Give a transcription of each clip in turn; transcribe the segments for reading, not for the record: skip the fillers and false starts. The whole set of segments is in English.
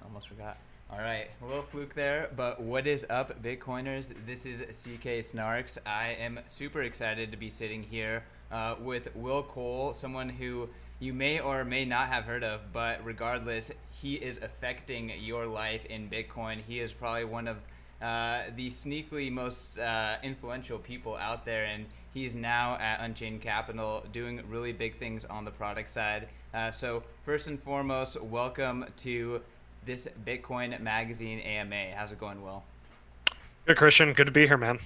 Almost forgot. All right, a little fluke there, but what is up, Bitcoiners? This is CK Snarks. I am super excited to be sitting here with Will Cole, someone who you may or may not have heard of, but regardless, he is affecting your life in Bitcoin. He is probably one of the sneakily most influential people out there, and he's now at Unchained Capital doing really big things on the product side. So first and foremost, welcome to this Bitcoin Magazine AMA. How's it going, Will? Good, Christian. Good to be here, man.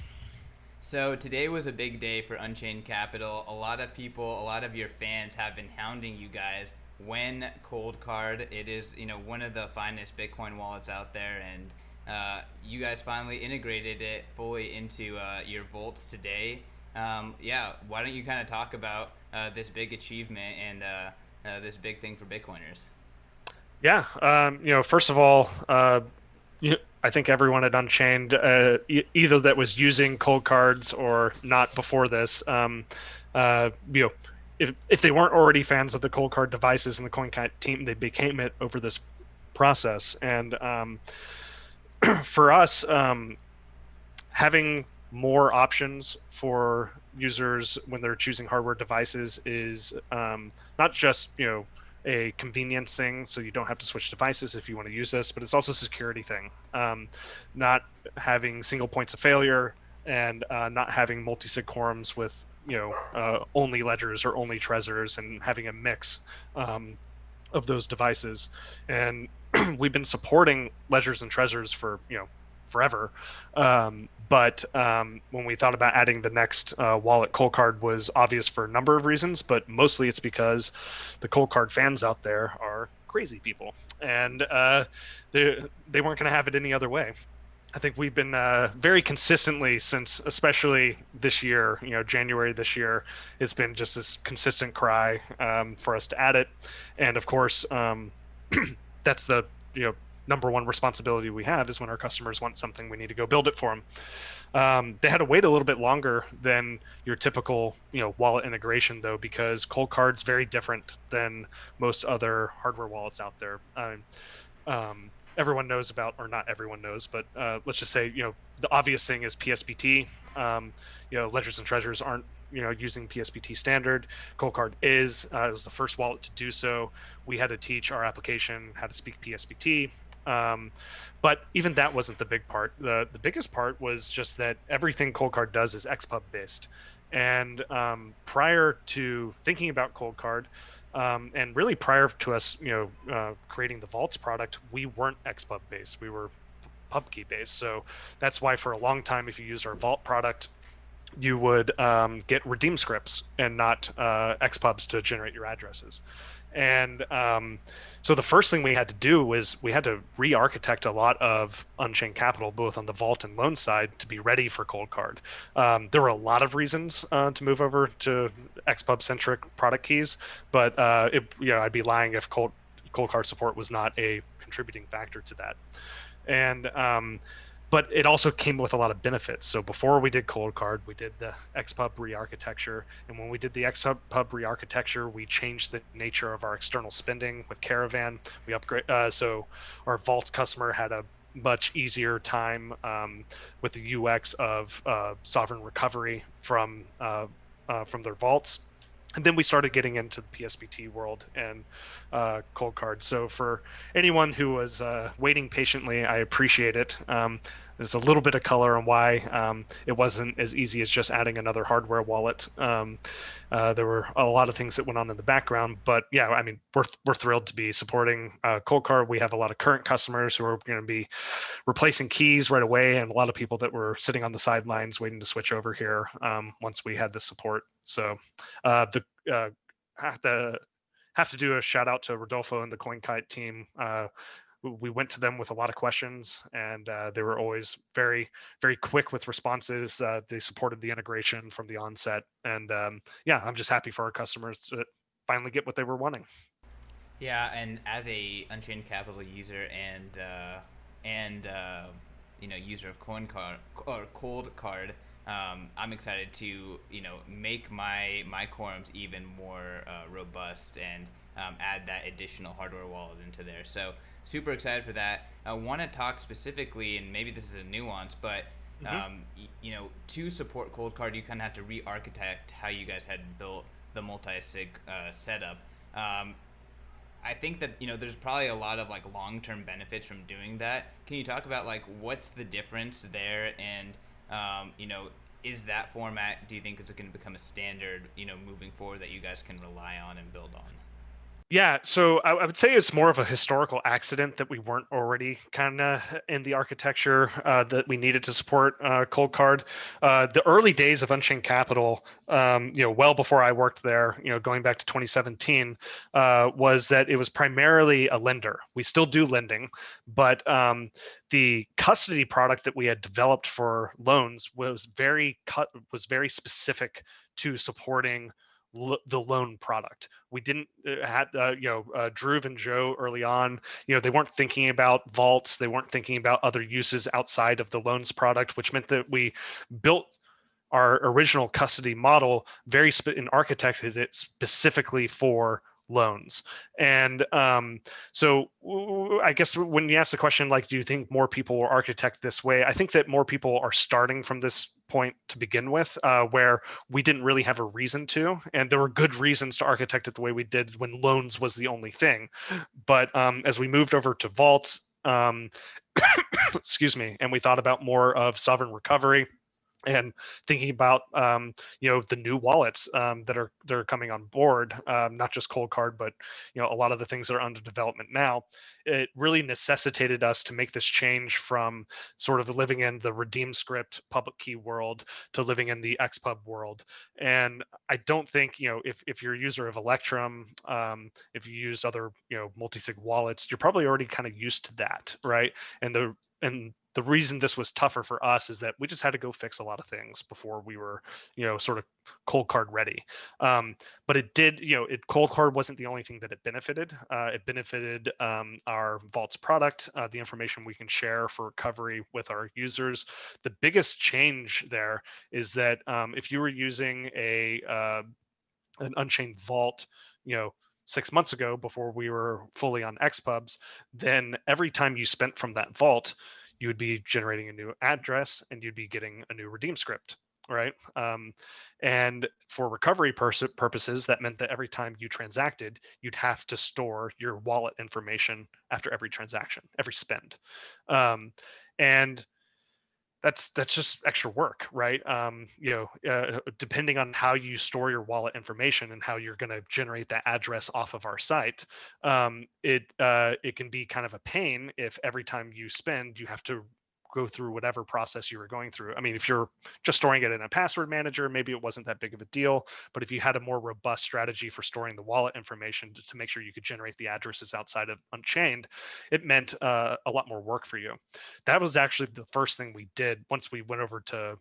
So today was a big day for Unchained Capital. A lot of people, a lot of your fans have been hounding you guys when Cold Card. It is, one of the finest Bitcoin wallets out there, and you guys finally integrated it fully into your vaults today. Why don't you kind of talk about this big achievement and this big thing for Bitcoiners? Yeah. First of all, I think everyone at Unchained, either that was using cold cards or not before this, if they weren't already fans of the cold card devices and the CoinKite team, they became it over this process. And for us, having more options for users when they're choosing hardware devices is not just a convenience thing, so you don't have to switch devices if you want to use this, but it's also a security thing. Not having single points of failure and not having multi-sig quorums with only ledgers or only Trezors, and having a mix of those devices. And we've been supporting ledgers and Trezors for forever. But when we thought about adding the next wallet, Cold Card was obvious for a number of reasons, but mostly it's because the Cold Card fans out there are crazy people, and they weren't going to have it any other way. I think we've been very consistently since, especially this year, January this year, it's been just this consistent cry for us to add it. And of course, that's the number one responsibility we have is when our customers want something, we need to go build it for them. They had to wait a little bit longer than your typical, wallet integration, though, because Cold Card's very different than most other hardware wallets out there. Everyone knows about, or not everyone knows, but let's just say, the obvious thing is PSBT. Ledgers and Treasures aren't, using PSBT standard. Cold Card is. It was the first wallet to do so. We had to teach our application how to speak PSBT. But even that wasn't the big part. The biggest part was just that everything Cold Card does is XPub based. And prior to thinking about Cold Card, and really prior to us, creating the Vaults product, we weren't XPub based. We were PubKey based. So that's why for a long time, if you use our Vault product, you would get redeem scripts and not XPubs to generate your addresses. And so the first thing we had to do was we had to re-architect a lot of Unchained Capital, both on the Vault and loan side, to be ready for Cold Card. There were a lot of reasons to move over to XPub-centric product keys, but I'd be lying if Cold Card support was not a contributing factor to that. And but it also came with a lot of benefits. So before we did Cold Card, we did the XPub re-architecture. And when we did the XPub re-architecture, we changed the nature of our external spending with Caravan. We upgrade, so our Vault customer had a much easier time with the UX of sovereign recovery from their vaults. And then we started getting into the PSBT world and Cold Card. So for anyone who was waiting patiently, I appreciate it. There's a little bit of color on why it wasn't as easy as just adding another hardware wallet. There were a lot of things that went on in the background, but yeah, I mean, we're thrilled to be supporting Cold Card. We have a lot of current customers who are going to be replacing keys right away, and a lot of people that were sitting on the sidelines waiting to switch over here once we had the support. So have to do a shout out to Rodolfo and the CoinKite team. We went to them with a lot of questions, and they were always very, very quick with responses. They supported the integration from the onset, and I'm just happy for our customers to finally get what they were wanting. Yeah, and as a Unchained Capital user and user of Cold Card, I'm excited to make my quorums even more robust and add that additional hardware wallet into there. So super excited for that. I want to talk specifically, and maybe this is a nuance, but to support Cold Card, you kind of have to re-architect how you guys had built the multi-sig setup. I think that there's probably a lot of like long-term benefits from doing that. Can you talk about like what's the difference there, and is that format, do you think, is going to become a standard moving forward that you guys can rely on and build on? Yeah, so I would say it's more of a historical accident that we weren't already kind of in the architecture that we needed to support Cold Card. The early days of Unchained Capital, well before I worked there, going back to 2017, was that it was primarily a lender. We still do lending, but the custody product that we had developed for loans was very specific to supporting the loan product. We didn't had Drew and Joe early on. They weren't thinking about vaults. They weren't thinking about other uses outside of the loans product, which meant that we built our original custody model and architected it specifically for loans. And so I guess when you ask the question, like, do you think more people will architect this way? I think that more people are starting from this point to begin with, where we didn't really have a reason to, and there were good reasons to architect it the way we did when loans was the only thing. But as we moved over to vaults, excuse me, and we thought about more of sovereign recovery and thinking about the new wallets that are coming on board, not just Cold Card, but a lot of the things that are under development now. It really necessitated us to make this change from sort of living in the redeem script public key world to living in the XPub world. And I don't think if you're a user of Electrum, if you use other multisig wallets, you're probably already kind of used to that, right? And the reason this was tougher for us is that we just had to go fix a lot of things before we were, sort of cold card ready. Um, but it did, it cold card wasn't the only thing that it benefited. It benefited our vaults product, the information we can share for recovery with our users. The biggest change there is that if you were using an Unchained vault, you know, 6 months ago before we were fully on Xpubs, then every time you spent from that vault, you would be generating a new address and you'd be getting a new redeem script, right? And for recovery purposes, that meant that every time you transacted, you'd have to store your wallet information after every transaction, every spend. And that's just extra work, right? Depending on how you store your wallet information and how you're going to generate that address off of our site, it can be kind of a pain if every time you spend, you have to go through whatever process you were going through. I mean, if you're just storing it in a password manager, maybe it wasn't that big of a deal. But if you had a more robust strategy for storing the wallet information to make sure you could generate the addresses outside of Unchained, it meant a lot more work for you. That was actually the first thing we did once we went over to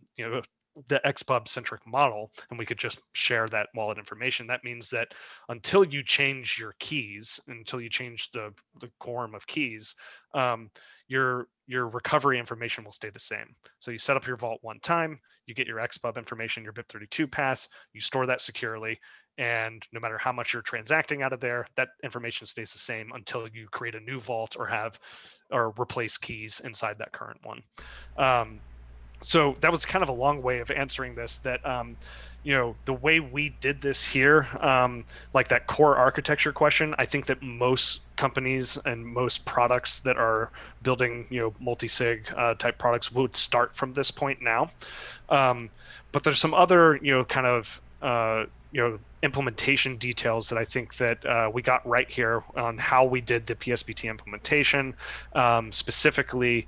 the Xpub centric model, and we could just share that wallet information. That means that until you change your keys, until you change the quorum of keys, your recovery information will stay the same. So you set up your vault one time, you get your Xpub information, your BIP32 pass, you store that securely, and no matter how much you're transacting out of there, that information stays the same until you create a new vault or replace keys inside that current one. So that was kind of a long way of answering this, that the way we did this here, like that core architecture question, I think that most companies and most products that are building multi-sig type products would start from this point now. But there's some other kind of implementation details that I think that we got right here on how we did the PSBT implementation, specifically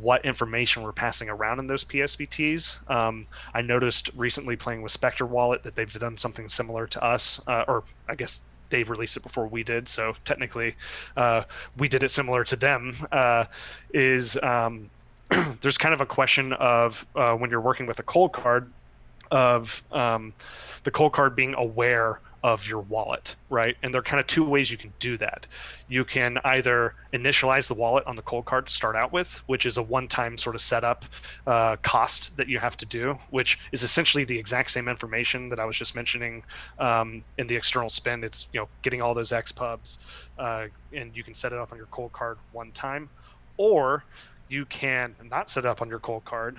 what information we're passing around in those PSBTs. I noticed recently playing with Spectre Wallet that they've done something similar to us, or I guess they released it before we did, so technically we did it similar to them. There's kind of a question of when you're working with a cold card, of the cold card being aware of your wallet, right? And there are kind of two ways you can do that. You can either initialize the wallet on the cold card to start out with, which is a one-time sort of setup cost that you have to do, which is essentially the exact same information that I was just mentioning in the external spend. It's getting all those Xpubs, and you can set it up on your cold card one time, or you can not set up on your cold card,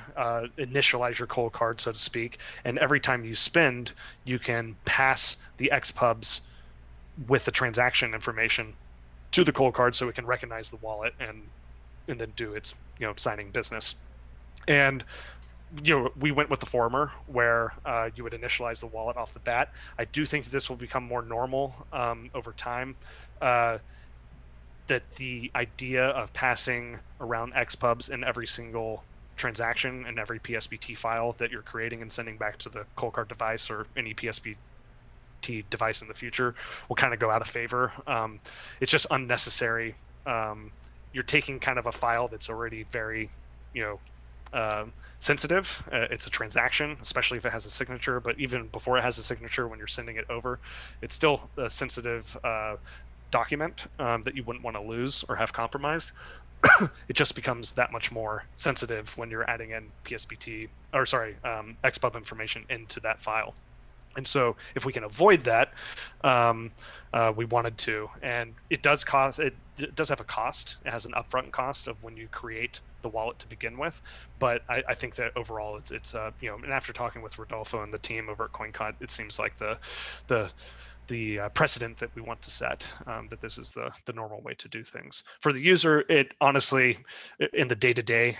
initialize your cold card, so to speak, and every time you spend, you can pass the Xpubs with the transaction information to the cold card so it can recognize the wallet and then do its signing business. And we went with the former, where you would initialize the wallet off the bat. I do think that this will become more normal over time. That the idea of passing around Xpubs in every single transaction and every PSBT file that you're creating and sending back to the cold card device or any PSBT device in the future will kind of go out of favor. It's just unnecessary. You're taking kind of a file that's already very, sensitive. It's a transaction, especially if it has a signature, but even before it has a signature, when you're sending it over, it's still a sensitive document that you wouldn't want to lose or have compromised. It just becomes that much more sensitive when you're adding in Xpub information into that file. And so if we can avoid that, we wanted to. And it does cost, it does have a cost. It has an upfront cost of when you create the wallet to begin with. But I think that overall it's and after talking with Rodolfo and the team over at CoinCon, it seems like the precedent that we want to set, that this is the normal way to do things. For the user, it honestly, in the day-to-day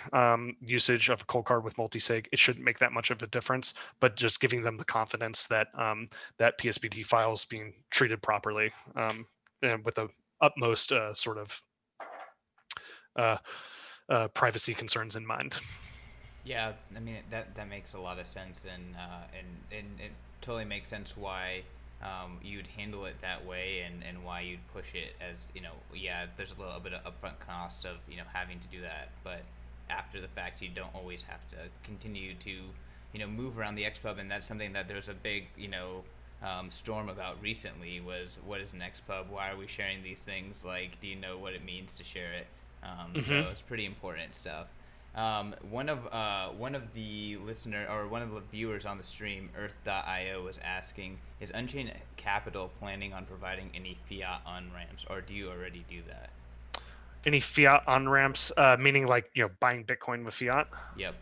usage of a cold card with multisig, it shouldn't make that much of a difference, but just giving them the confidence that that PSBT file is being treated properly and with the utmost sort of privacy concerns in mind. Yeah, I mean that makes a lot of sense, and it totally makes sense why you'd handle it that way, and why you'd push it as yeah, there's a little bit of upfront cost of having to do that, but after the fact, you don't always have to continue to, move around the Xpub, and that's something that there's a big, storm about recently was what is an Xpub? Why are we sharing these things? Like, do you know what it means to share it? Hmm. So it's pretty important stuff. One of the listener or one of the viewers on the stream, Earth.io, was asking, is Unchained Capital planning on providing any fiat on ramps, or do you already do that? Any fiat on ramps, meaning like buying Bitcoin with fiat? Yep.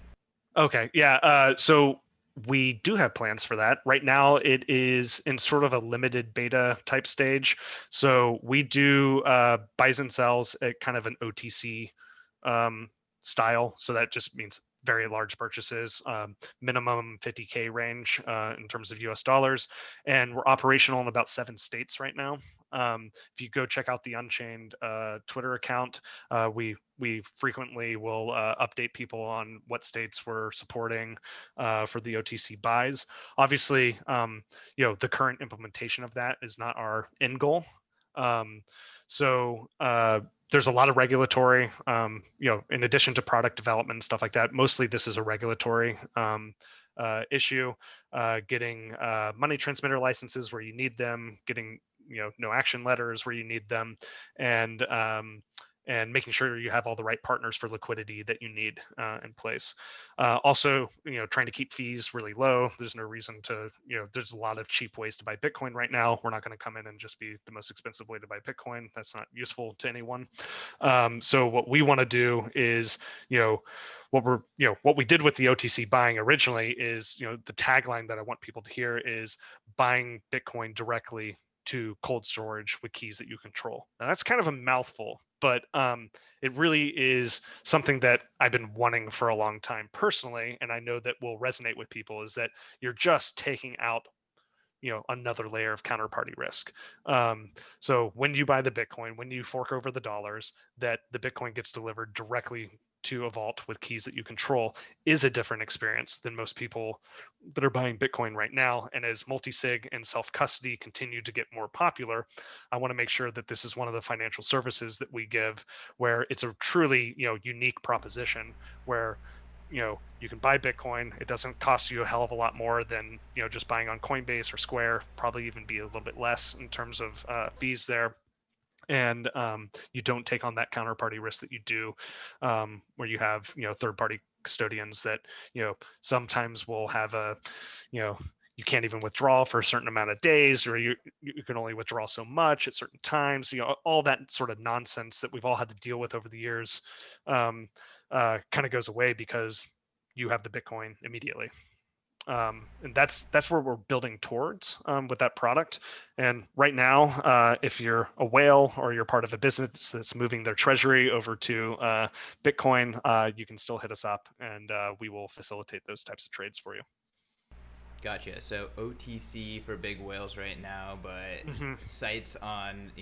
Okay, yeah. So we do have plans for that. Right now, it is in sort of a limited beta type stage. So we do buys and sells at kind of an OTC um, style. So that just means very large purchases, minimum 50K range in terms of US dollars. And we're operational in about 7 states right now. If you go check out the Unchained Twitter account, we frequently will update people on what states we're supporting for the OTC buys. Obviously, the current implementation of that is not our end goal. Um, so there's a lot of regulatory, in addition to product development and stuff like that. Mostly this is a regulatory issue. Getting money transmitter licenses where you need them, getting no action letters where you need them, and making sure you have all the right partners for liquidity that you need in place. Also, trying to keep fees really low. There's no reason to, there's a lot of cheap ways to buy Bitcoin right now. We're not going to come in and just be the most expensive way to buy Bitcoin. That's not useful to anyone. So what we want to do is, what we did with the OTC buying originally is, the tagline that I want people to hear is buying Bitcoin directly to cold storage with keys that you control. Now that's kind of a mouthful, but it really is something that I've been wanting for a long time personally, and I know that will resonate with people. Is that you're just taking out another layer of counterparty risk. So when you buy the Bitcoin, when you fork over the dollars, that the Bitcoin gets delivered directly to a vault with keys that you control is a different experience than most people that are buying Bitcoin right now. And as multisig and self-custody continue to get more popular, I want to make sure that this is one of the financial services that we give where it's a truly unique proposition where you can buy Bitcoin. It doesn't cost you a hell of a lot more than just buying on Coinbase or Square. Probably even be a little bit less in terms of fees there. And you don't take on that counterparty risk that you do, where you have third-party custodians that sometimes will have a you can't even withdraw for a certain amount of days, or you can only withdraw so much at certain times. All that sort of nonsense that we've all had to deal with over the years kind of goes away because you have the Bitcoin immediately. And that's where we're building towards with that product. And right now, if you're a whale or you're part of a business that's moving their treasury over to Bitcoin, you can still hit us up, and we will facilitate those types of trades for you. Gotcha. So OTC for big whales right now, but Hmm. sites on,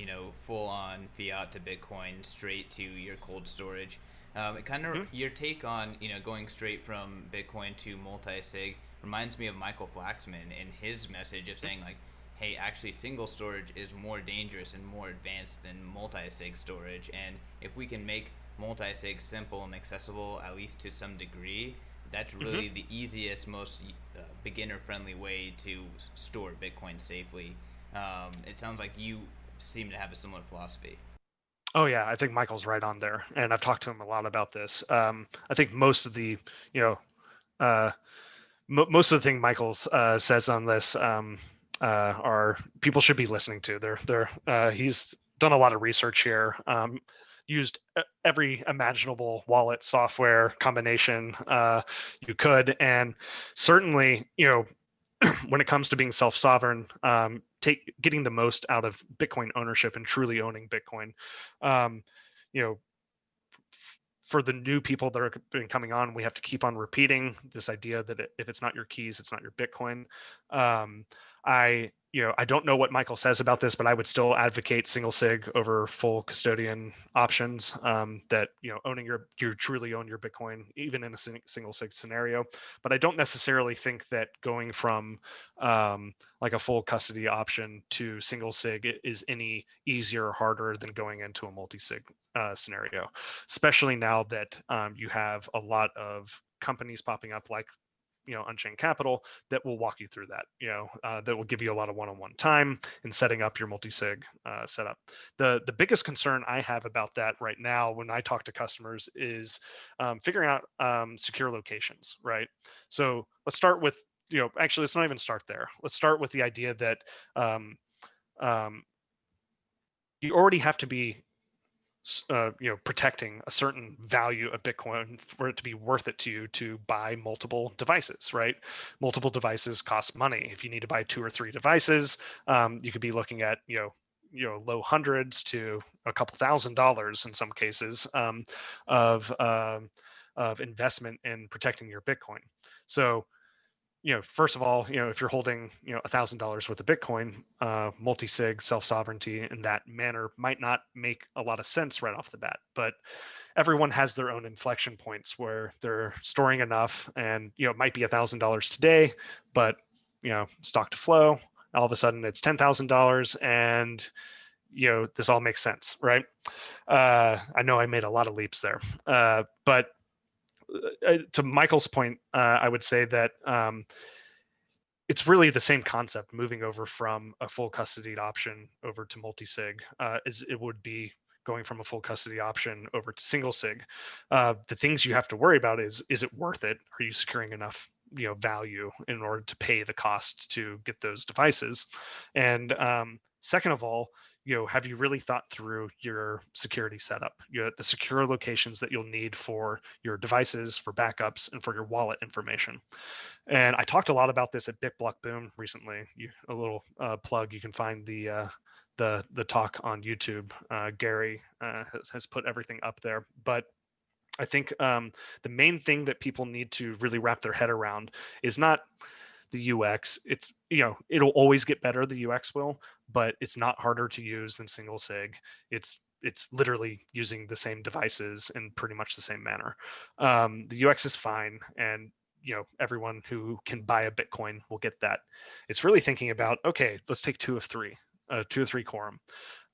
full on fiat to Bitcoin straight to your cold storage. Kind of Hmm. your take on, going straight from Bitcoin to multi-sig reminds me of Michael Flaxman in his message of saying, like, hey, actually single storage is more dangerous and more advanced than multi-sig storage. And if we can make multi-sig simple and accessible, at least to some degree, that's Hmm. really the easiest, most beginner-friendly way to store Bitcoin safely. It sounds like you seem to have a similar philosophy. Oh yeah, I think Michael's right on there, and I've talked to him a lot about this. I think most of the you know uh, most of the thing Michael's says on this are people should be listening to. He's done a lot of research here, used every imaginable wallet software combination you could, and certainly when it comes to being self-sovereign, getting the most out of Bitcoin ownership and truly owning Bitcoin. Um, you know, for the new people that are been coming on, we have to keep on repeating this idea that if it's not your keys, it's not your Bitcoin. Um, I don't know what Michael says about this, but I would still advocate single sig over full custodian options. That owning you truly own your Bitcoin even in a single sig scenario. But I don't necessarily think that going from like a full custody option to single sig is any easier or harder than going into a multi sig scenario, especially now that you have a lot of companies popping up like Unchained Capital that will walk you through that. That will give you a lot of one-on-one time in setting up your multi-sig setup. The biggest concern I have about that right now when I talk to customers is figuring out secure locations. Right. So let's start with actually let's not even start there. Let's start with the idea that um, you already have to be protecting a certain value of Bitcoin for it to be worth it to you to buy multiple devices, right? Multiple devices cost money. If you need to buy 2 or 3 devices, you could be looking at low hundreds to a couple $1,000s in some cases of investment in protecting your Bitcoin. So first of all, if you're holding, $1,000 worth of Bitcoin, multi-sig, self-sovereignty in that manner might not make a lot of sense right off the bat. But everyone has their own inflection points where they're storing enough, and it might be $1,000 today, but stock to flow, all of a sudden it's $10,000, and this all makes sense, right? I know I made a lot of leaps there, but to Michael's point, I would say that it's really the same concept moving over from a full custody option over to multi-sig as it would be going from a full custody option over to single sig. The things you have to worry about is it worth it? Are you securing enough value in order to pay the cost to get those devices? And second of all, have you really thought through your security setup, the secure locations that you'll need for your devices, for backups, and for your wallet information? And I talked a lot about this at BitBlock Boom recently. A little plug, you can find the talk on YouTube. Gary has put everything up there, but I think the main thing that people need to really wrap their head around is not the UX. It's it'll always get better. The UX will, but it's not harder to use than single sig. It's literally using the same devices in pretty much the same manner. The UX is fine, and everyone who can buy a Bitcoin will get that. It's really thinking about, okay, let's take two of three quorum.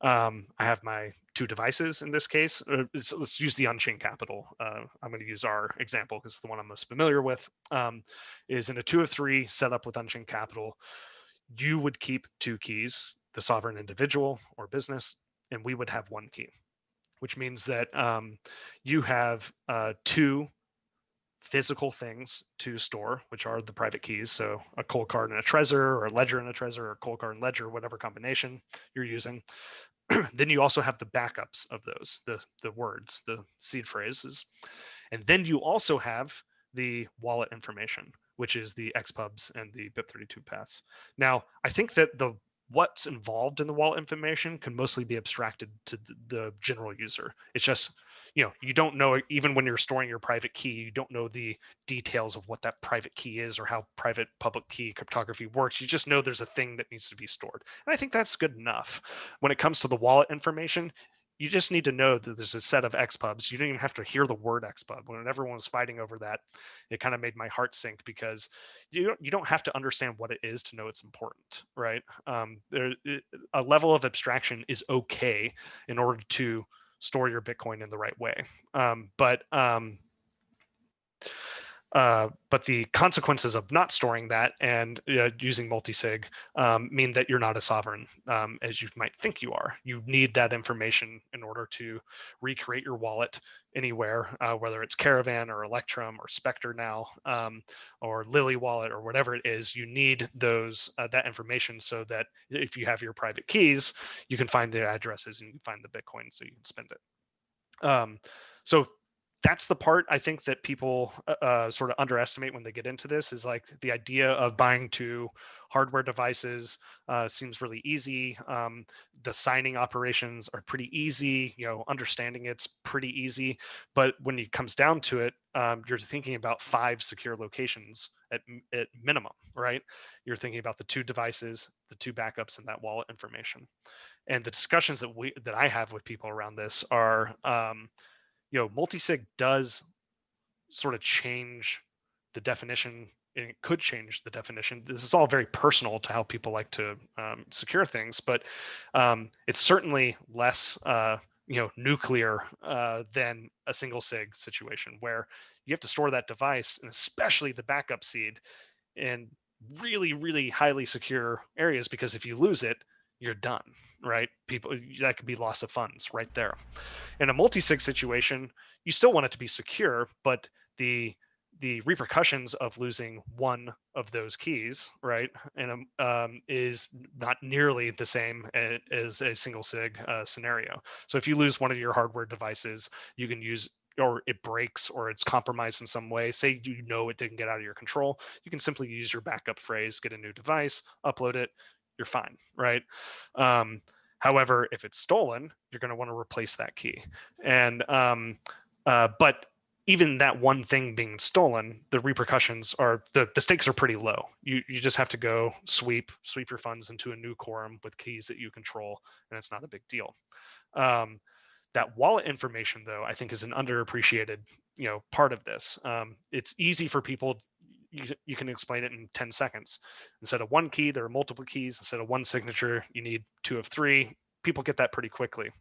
I have my 2 devices in this case. Let's use the Unchained Capital. I'm going to use our example because it's the one I'm most familiar with. Is in a 2 of 3 setup with Unchained Capital, you would keep 2 keys, the sovereign individual or business, and we would have 1 key, which means that you have 2 physical things to store, which are the private keys. So a cold card and a Trezor, or a ledger and a Trezor, or a cold card and ledger, whatever combination you're using. Then you also have the backups of those, the words, the seed phrases. And then you also have the wallet information, which is the XPubs and the BIP32 paths. Now, I think that what's involved in the wallet information can mostly be abstracted to the general user. It's just you don't know, even when you're storing your private key, you don't know the details of what that private key is or how private public key cryptography works. You just know there's a thing that needs to be stored. And I think that's good enough. When it comes to the wallet information, you just need to know that there's a set of XPubs. You don't even have to hear the word XPub. When everyone was fighting over that, it kind of made my heart sink, because you don't have to understand what it is to know it's important, right? A level of abstraction is okay in order to store your Bitcoin in the right way. But the consequences of not storing that and using multisig mean that you're not as sovereign as you might think you are. You need that information in order to recreate your wallet anywhere, whether it's Caravan or Electrum or Spectre now, or Lily Wallet or whatever it is. You need that information so that if you have your private keys, you can find the addresses and you can find the Bitcoin so you can spend it. So that's the part I think that people sort of underestimate when they get into this, is like the idea of buying two hardware devices seems really easy. The signing operations are pretty easy. Understanding it's pretty easy. But when it comes down to it, you're thinking about 5 secure locations at minimum, right? You're thinking about the two devices, the two backups, and that wallet information. And the discussions that I have with people around this are, multisig does sort of change the definition, and it could change the definition. This is all very personal to how people like to secure things, but it's certainly less nuclear than a single sig situation, where you have to store that device, and especially the backup seed, in really, really highly secure areas, because if you lose it, you're done, right? People, that could be loss of funds right there. In a multi-sig situation, you still want it to be secure, but the repercussions of losing one of those keys, right, and is not nearly the same as a single sig scenario. So if you lose one of your hardware devices, you can use, or it breaks, or it's compromised in some way, say it didn't get out of your control, you can simply use your backup phrase, get a new device, upload it, you're fine, right? However, if it's stolen, you're going to want to replace that key. And but even that one thing being stolen, the repercussions are, the stakes are pretty low. You just have to go sweep your funds into a new quorum with keys that you control, and it's not a big deal. That wallet information, though, I think is an underappreciated part of this. It's easy for people. You can explain it in 10 seconds. Instead of one key, there are multiple keys. Instead of one signature, you need 2 of 3. People get that pretty quickly.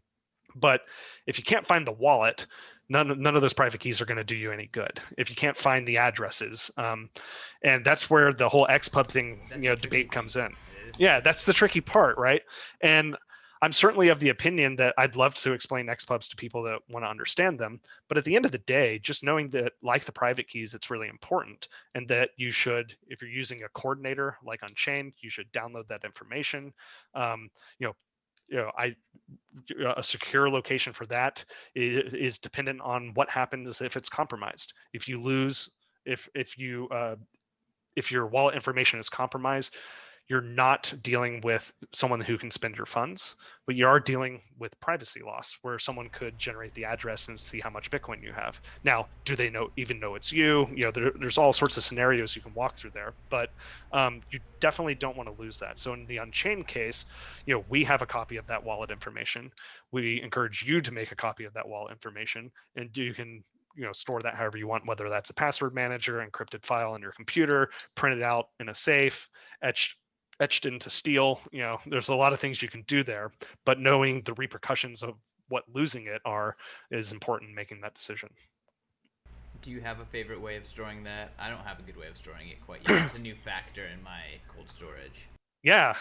But if you can't find the wallet, none of those private keys are going to do you any good. If you can't find the addresses, and that's where the whole XPub thing, debate comes in. Yeah, that's the tricky part, right? And I'm certainly of the opinion that I'd love to explain XPubs to people that want to understand them. But at the end of the day, just knowing that, like the private keys, it's really important, and that you should, if you're using a coordinator like Unchained, you should download that information. I a secure location for that is dependent on what happens if it's compromised. If you lose, if your wallet information is compromised, you're not dealing with someone who can spend your funds, but you are dealing with privacy loss, where someone could generate the address and see how much Bitcoin you have. Now, do they even know it's you? There's all sorts of scenarios you can walk through there, but you definitely don't want to lose that. So in the Unchained case, we have a copy of that wallet information. We encourage you to make a copy of that wallet information, and you can store that however you want, whether that's a password manager, encrypted file on your computer, print it out in a safe, etched into steel. There's a lot of things you can do there, but knowing the repercussions of what losing it are is important in making that decision. Do you have a favorite way of storing that? I don't have a good way of storing it quite yet. It's a new factor in my cold storage. Yeah.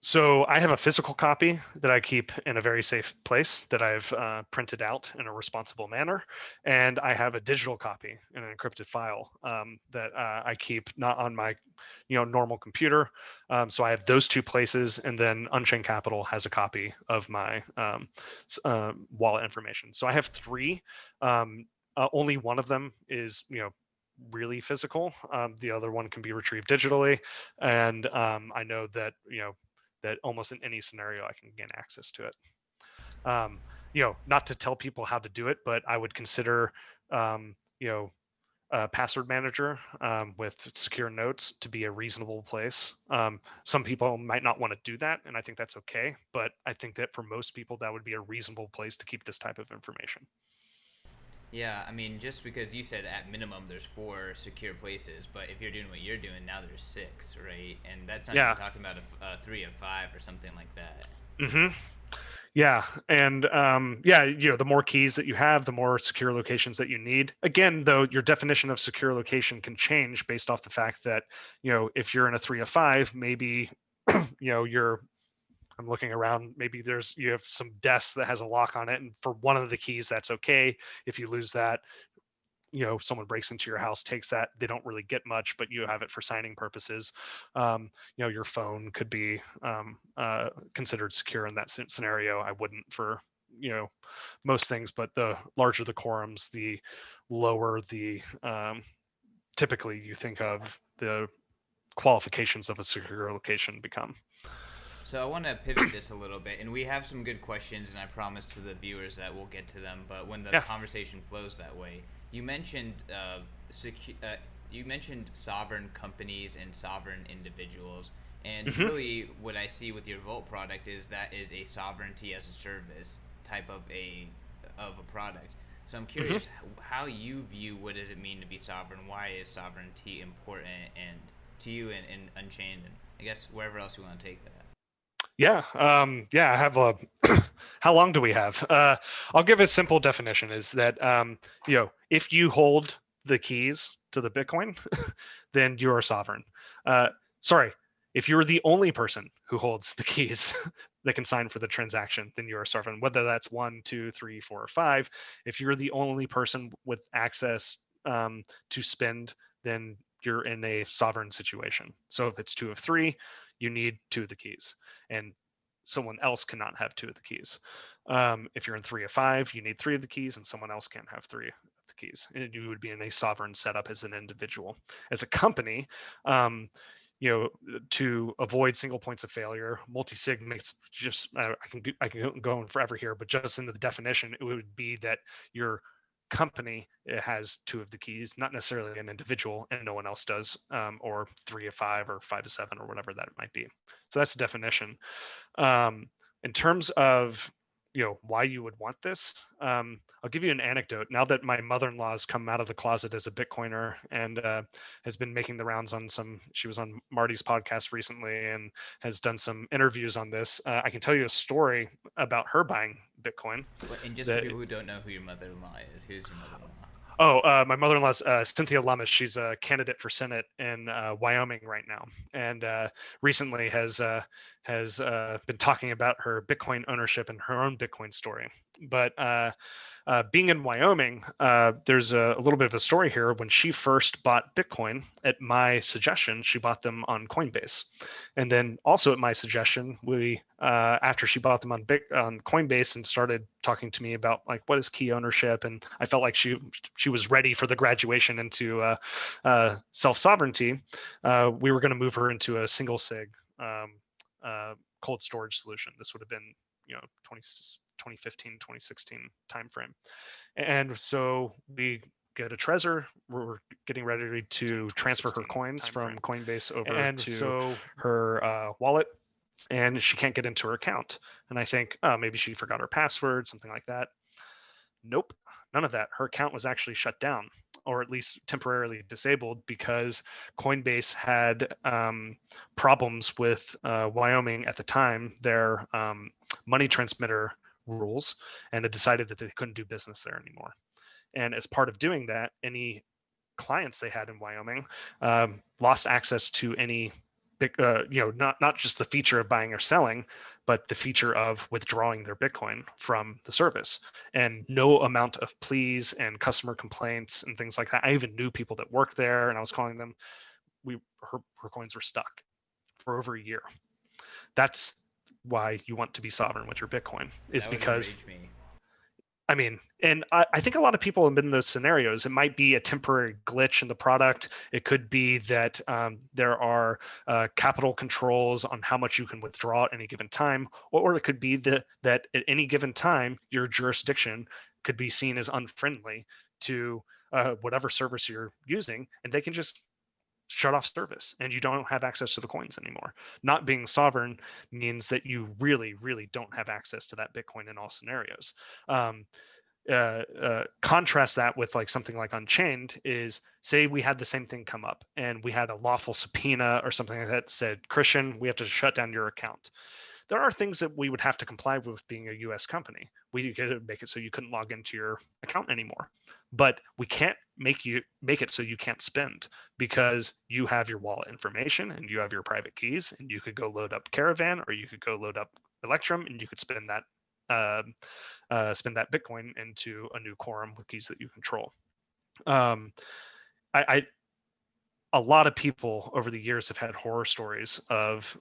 So I have a physical copy that I keep in a very safe place that I've printed out in a responsible manner. And I have a digital copy in an encrypted file that I keep not on my normal computer. So I have those 2 places. And then Unchained Capital has a copy of my wallet information. So I have 3. Only one of them is, really physical. The other one can be retrieved digitally, and I know that that almost in any scenario I can gain access to it. Not to tell people how to do it, but I would consider a password manager with secure notes to be a reasonable place. Some people might not want to do that, and I think that's okay. But I think that for most people, that would be a reasonable place to keep this type of information. Yeah, I mean, just because you said at minimum there's 4 secure places, but if you're doing what you're doing now, there's 6, right? And that's not even talking about a 3 of 5 or something like that. Mm-hmm. Yeah, and the more keys that you have, the more secure locations that you need. Again, though, your definition of secure location can change based off the fact that if you're in a 3 of 5, maybe I'm looking around. Maybe you have some desks that has a lock on it, and for one of the keys, that's okay. If you lose that, someone breaks into your house, takes that, they don't really get much, but you have it for signing purposes. Your phone could be considered secure in that scenario. I wouldn't for most things, but the larger the quorums, the lower the typically you think of the qualifications of a secure location become. So I want to pivot this a little bit, and we have some good questions, and I promise to the viewers that we'll get to them. But when the Yeah. conversation flows that way, you mentioned you mentioned sovereign companies and sovereign individuals, and Hmm. really what I see with your Vault product is that is a sovereignty as a service type of a product. So I'm Hmm. curious how you view what does it mean to be sovereign. Why is sovereignty important and to you in Unchained, and I guess wherever else you want to take that. Yeah. Yeah. I have a. How long do we have? I'll give a simple definition: is that if you hold the keys to the Bitcoin, then you are sovereign. Uh, sorry, if you're the only person who holds the keys that can sign for the transaction, then you are sovereign. Whether that's one, two, three, four, or five, if you're the only person with access to spend, then you're in a sovereign situation. So if it's two of three, you need two of the keys, and someone else cannot have two of the keys. If you're in three of five, you need three of the keys, and someone else can't have three of the keys. And you would be in a sovereign setup as an individual. As a company, um, to avoid single points of failure, multisig makes just I can go on forever here, but just in the definition, it would be that your company has two of the keys, not necessarily an individual, and no one else does, or three of five or five of seven or whatever that might be. So that's the definition. Um, in terms of why you would want this, I'll give you an anecdote. Now that my mother-in-law has come out of the closet as a Bitcoiner and has been making the rounds on she was on Marty's podcast recently and has done some interviews on this. I can tell you a story about her buying Bitcoin. And just for That people who don't know who your mother-in-law is, who's your mother-in-law? Oh, my mother-in-law's Cynthia Lummis. She's a candidate for Senate in Wyoming right now, and recently has been talking about her Bitcoin ownership and her own Bitcoin story. But being in Wyoming, there's a little bit of a story here. When she first bought Bitcoin, at my suggestion, she bought them on Coinbase, and then also at my suggestion, we after she bought them on Coinbase and started talking to me about like what is key ownership, and I felt like she was ready for the graduation into self sovereignty. We were going to move her into a single sig cold storage solution. This would have been 2015, 2016 timeframe. And so we get a Trezor. We're getting ready to transfer her coins from Coinbase over to her wallet, and she can't get into her account. And I think, oh, maybe she forgot her password, something like that. Nope, none of that. Her account was actually shut down, or at least temporarily disabled, because Coinbase had problems with Wyoming at the time, their money transmitter rules, and it decided that they couldn't do business there anymore. And as part of doing that, any clients they had in Wyoming lost access to any not just the feature of buying or selling, but the feature of withdrawing their Bitcoin from the service. And no amount of pleas and customer complaints and things like that. I even knew people that worked there, and I was calling them. Her coins were stuck for over a year. That's why you want to be sovereign with your Bitcoin, is That would because enrage me. I mean, and I think a lot of people have been in those scenarios. It might be a temporary glitch in the product. It could be that there are capital controls on how much you can withdraw at any given time, or it could be that at any given time, your jurisdiction could be seen as unfriendly to whatever service you're using, and they can just shut off service and you don't have access to the coins anymore. Not being sovereign means that you really, really don't have access to that Bitcoin in all scenarios. Um, Contrast that with like something like Unchained is, say we had the same thing come up and we had a lawful subpoena or something like that said, Christian, we have to shut down your account. There are things that we would have to comply with being a US company. We could make it so you couldn't log into your account anymore. But we can't make it so you can't spend, because you have your wallet information and you have your private keys, and you could go load up Caravan or you could go load up Electrum and you could spend that Bitcoin into a new quorum with keys that you control. Um, I a lot of people over the years have had horror stories of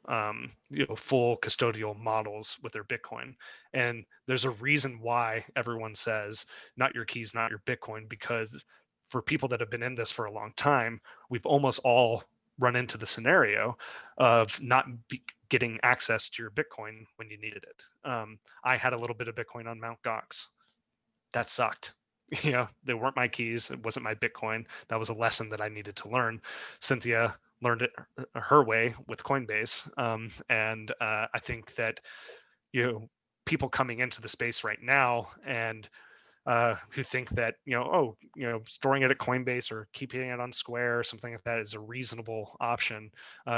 full custodial models with their Bitcoin, and there's a reason why everyone says not your keys, not your Bitcoin, because for people that have been in this for a long time, we've almost all run into the scenario of not getting access to your Bitcoin when you needed it. I had a little bit of Bitcoin on Mt. Gox. That sucked. They weren't my keys. It wasn't my Bitcoin. That was a lesson that I needed to learn. Cynthia learned it her way with Coinbase, and I think that people coming into the space right now and who think that storing it at Coinbase or keeping it on Square or something like that is a reasonable option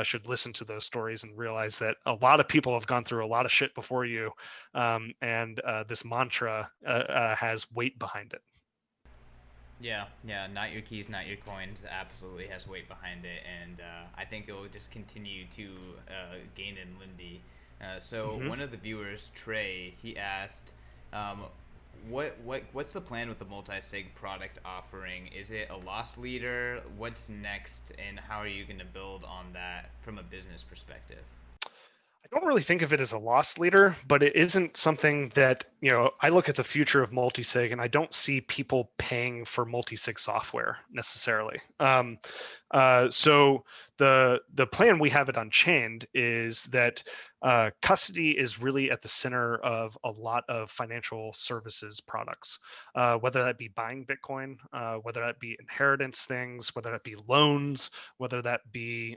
should listen to those stories and realize that a lot of people have gone through a lot of shit before you, and this mantra has weight behind it. Yeah, yeah, not your keys, not your coins absolutely has weight behind it, and I think it will just continue to gain in Lindy. So Mm-hmm. one of the viewers, Trey, he asked, um, what's the plan with the multi-sig product offering? Is it a loss leader? What's next, and how are you going to build on that from a business perspective? I don't really think of it as a loss leader, but it isn't something that, I look at the future of multisig and I don't see people paying for multisig software necessarily. So the plan we have at Unchained is that custody is really at the center of a lot of financial services products, whether that be buying Bitcoin, whether that be inheritance things, whether that be loans, whether that be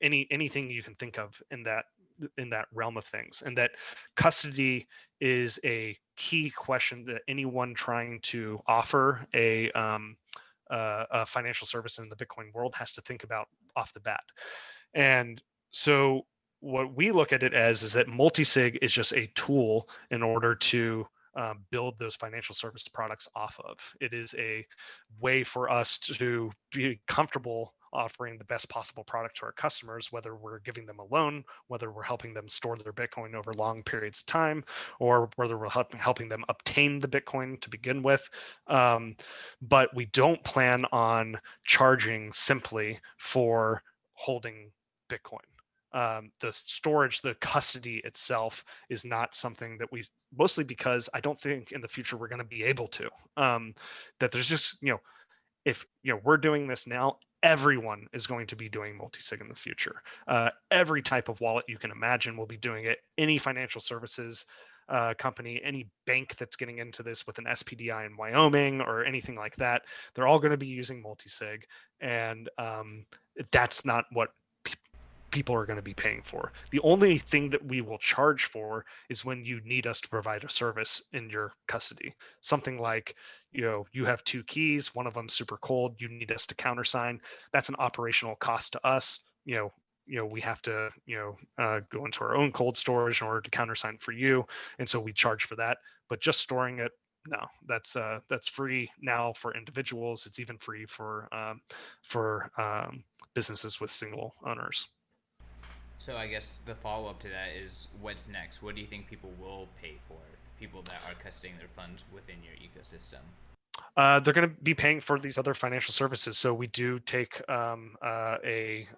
anything you can think of in that realm of things, and that custody is a key question that anyone trying to offer a financial service in the Bitcoin world has to think about off the bat. And so what we look at it as is that multisig is just a tool in order to build those financial service products off of. It is a way for us to be comfortable offering the best possible product to our customers, whether we're giving them a loan, whether we're helping them store their Bitcoin over long periods of time, or whether we're helping them obtain the Bitcoin to begin with. But we don't plan on charging simply for holding Bitcoin. The storage, the custody itself is not something that we, mostly because I don't think in the future we're going to be able to. That there's just, if we're doing this now, everyone is going to be doing multisig in the future. Every type of wallet you can imagine will be doing it. Any financial services company, any bank that's getting into this with an SPDI in Wyoming or anything like that, they're all going to be using multisig, and that's not what people are going to be paying for. The only thing that we will charge for is when you need us to provide a service in your custody. Something like, you have two keys, one of them super cold, you need us to countersign. That's an operational cost to us. We have to go into our own cold storage in order to countersign for you, and so we charge for that. But just storing it, no, that's free now for individuals. It's even free for businesses with single owners. So I guess the follow up to that is what's next? What do you think people will pay for? People that are custodying their funds within your ecosystem. They're going to be paying for these other financial services. So we do take a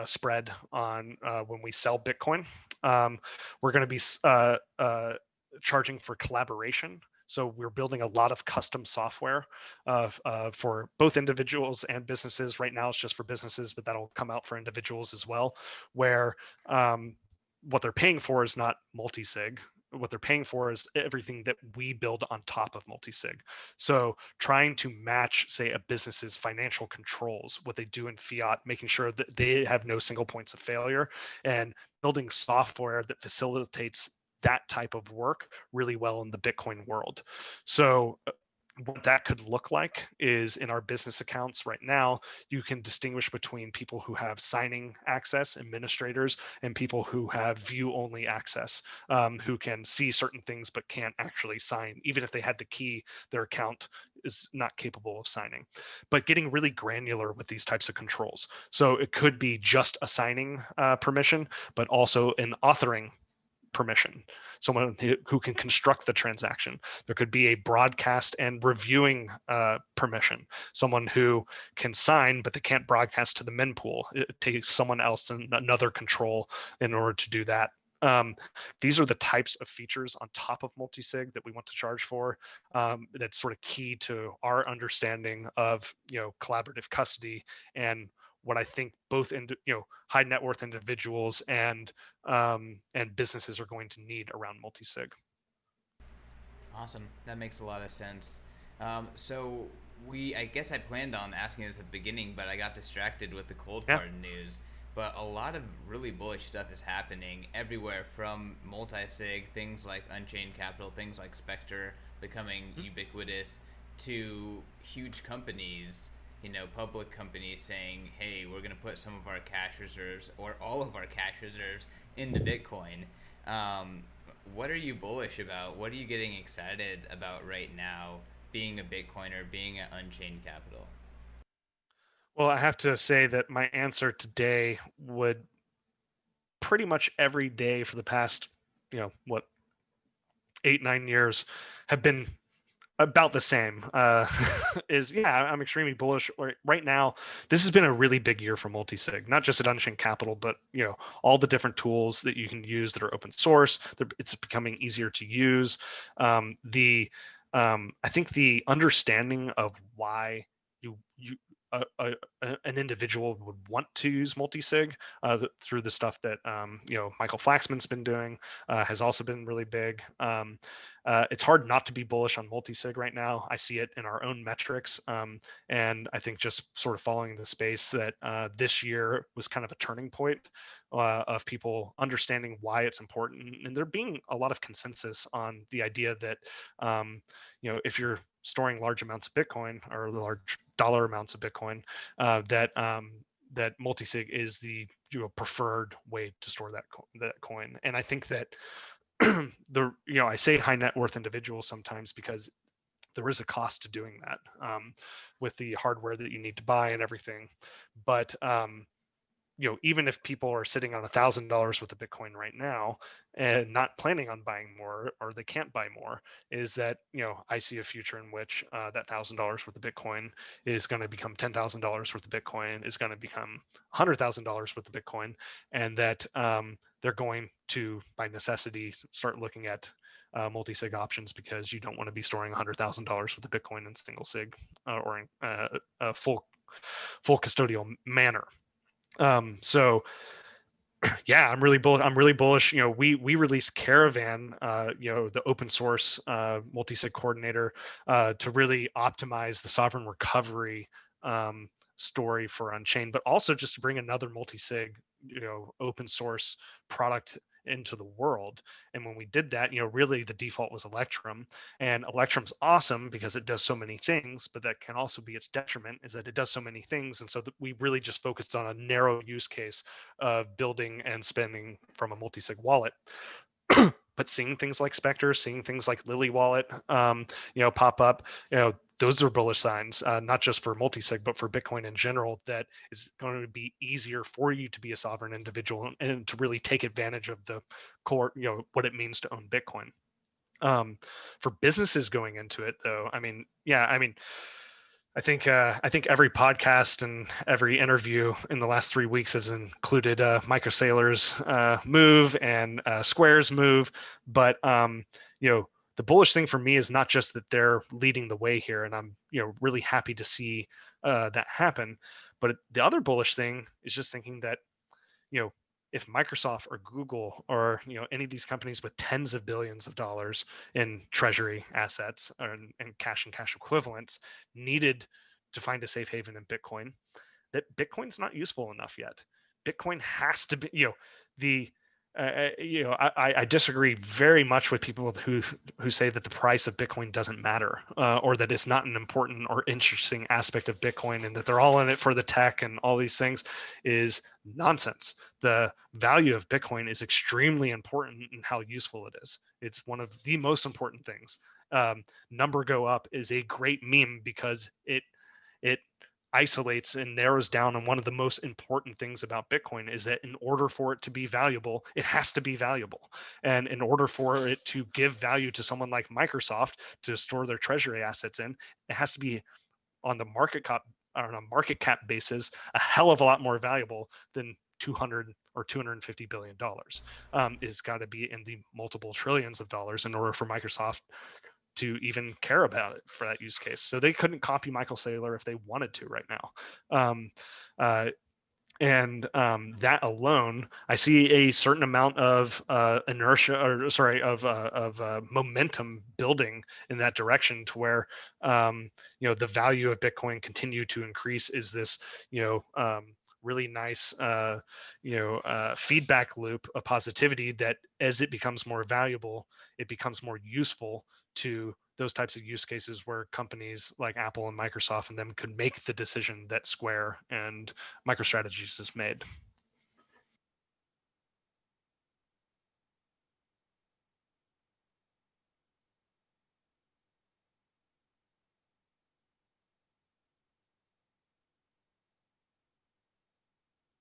spread on when we sell Bitcoin. We're going to be charging for collaboration. So we're building a lot of custom software for both individuals and businesses. Right now it's just for businesses, but that'll come out for individuals as well, where what they're paying for is not multi-sig. What they're paying for is everything that we build on top of multisig. So trying to match, say, a business's financial controls, what they do in fiat, making sure that they have no single points of failure, and building software that facilitates that type of work really well in the Bitcoin world. So what that could look like is in our business accounts right now, you can distinguish between people who have signing access, administrators, and people who have view only access, who can see certain things but can't actually sign. Even if they had the key, their account is not capable of signing. But getting really granular with these types of controls. So it could be just a signing permission, but also an authoring permission, someone who can construct the transaction. There could be a broadcast and reviewing permission, someone who can sign, but they can't broadcast to the mempool. It takes someone else and another control in order to do that. These are the types of features on top of multisig that we want to charge for. That's sort of key to our understanding of collaborative custody and what I think both high net worth individuals and businesses are going to need around multisig. Awesome. That makes a lot of sense. So I guess I planned on asking this at the beginning, but I got distracted with the cold Yeah. card news. But a lot of really bullish stuff is happening everywhere, from multi-sig, things like Unchained Capital, things like Spectre becoming ubiquitous, to huge companies, public companies saying, hey, we're going to put some of our cash reserves or all of our cash reserves into Bitcoin. What are you bullish about? What are you getting excited about right now, being a Bitcoiner, being at Unchained Capital? Well, I have to say that my answer today would pretty much every day for the past, 8-9 years have been about the same. I'm extremely bullish right now. This has been a really big year for multisig, not just at Unchained Capital, but all the different tools that you can use that are open source. It's becoming easier to use. I think the understanding of why you an individual would want to use multisig through the stuff that Michael Flaxman's been doing has also been really big. It's hard not to be bullish on multisig right now. I see it in our own metrics, and I think just sort of following the space that this year was kind of a turning point of people understanding why it's important, and there being a lot of consensus on the idea that if you're storing large amounts of Bitcoin or large dollar amounts of Bitcoin, that multisig is the preferred way to store that coin. And I think that I say high net worth individuals sometimes because there is a cost to doing that with the hardware that you need to buy and everything. But even if people are sitting on $1,000 worth of Bitcoin right now and not planning on buying more, or they can't buy more, is that I see a future in which that $1,000 worth of Bitcoin is going to become $10,000 worth of Bitcoin, is going to become $100,000 worth of Bitcoin, and that they're going to, by necessity, start looking at multi-sig options, because you don't want to be storing $100,000 worth of Bitcoin in single sig or in a full custodial manner. So yeah, I'm really bullish. We released Caravan, the open source multi-sig coordinator, to really optimize the sovereign recovery story for Unchained, but also just to bring another multi-sig, open source product into the world. And when we did that, really the default was Electrum, and Electrum's awesome because it does so many things, but that can also be its detriment, is that it does so many things. And so we really just focused on a narrow use case of building and spending from a multi-sig wallet. But seeing things like Spectre, seeing things like Lily Wallet, pop up, those are bullish signs, not just for multisig, but for Bitcoin in general, that it's going to be easier for you to be a sovereign individual and to really take advantage of the core, what it means to own Bitcoin. For businesses going into it, though, I think every podcast and every interview in the last 3 weeks has included Microsailor's move and Square's move. But the bullish thing for me is not just that they're leading the way here, and I'm really happy to see that happen. But the other bullish thing is just thinking that if Microsoft or Google or any of these companies with tens of billions of dollars in treasury assets and cash and cash equivalents needed to find a safe haven in Bitcoin, that Bitcoin's not useful enough yet. Bitcoin has to be, the I disagree very much with people who say that the price of Bitcoin doesn't matter, or that it's not an important or interesting aspect of Bitcoin, and that they're all in it for the tech and all these things is nonsense. The value of Bitcoin is extremely important in how useful it is. It's one of the most important things. Number go up is a great meme because it isolates and narrows down on one of the most important things about Bitcoin is that in order for it to be valuable, it has to be valuable. And in order for it to give value to someone like Microsoft to store their treasury assets in, it has to be on the market cap basis a hell of a lot more valuable than 200 or 250 billion dollars. It's got to be in the multiple trillions of dollars in order for Microsoft to even care about it for that use case. So they couldn't copy Michael Saylor if they wanted to right now. Um, uh, and that alone, I see a certain amount of inertia, or sorry, of momentum building in that direction to where the value of Bitcoin continue to increase. Is this really nice feedback loop of positivity that as it becomes more valuable, it becomes more useful to those types of use cases where companies like Apple and Microsoft and them could make the decision that Square and MicroStrategies has made.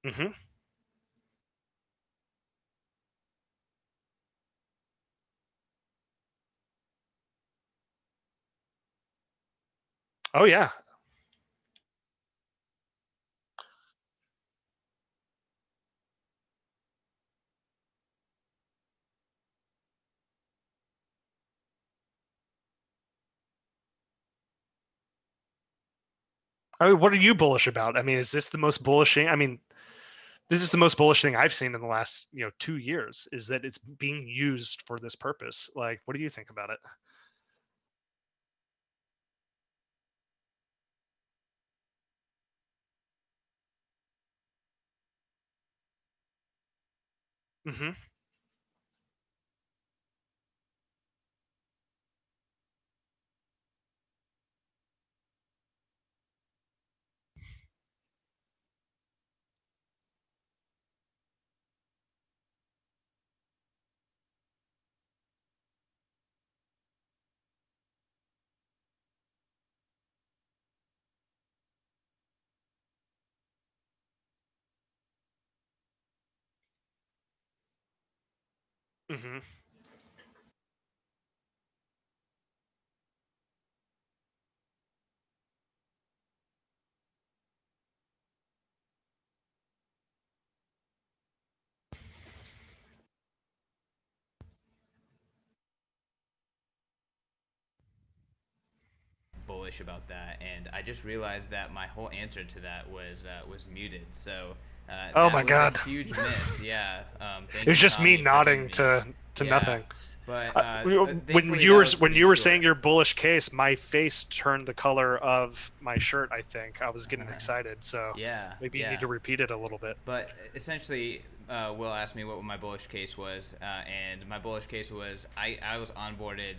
Hmm. Oh yeah. I mean, what are you bullish about? I mean, is this the most bullish thing? I mean, this is the most bullish thing I've seen in the last 2 years. Is that it's being used for this purpose? Like, what do you think about it? Hmm. Hmm. Bullish about that, and I just realized that my whole answer to that was muted. So Oh that my was a god. huge miss. Yeah. Thank It's you, just me Tommy, for hitting nodding me. to Yeah. nothing. But When thankfully you that were was when pretty you were saying short. your bullish case, my face turned the color of my shirt. I think I was getting excited. So Yeah. maybe you need Yeah. to repeat it a little bit. But essentially, Will asked me what my bullish case was, and my bullish case was I was onboarded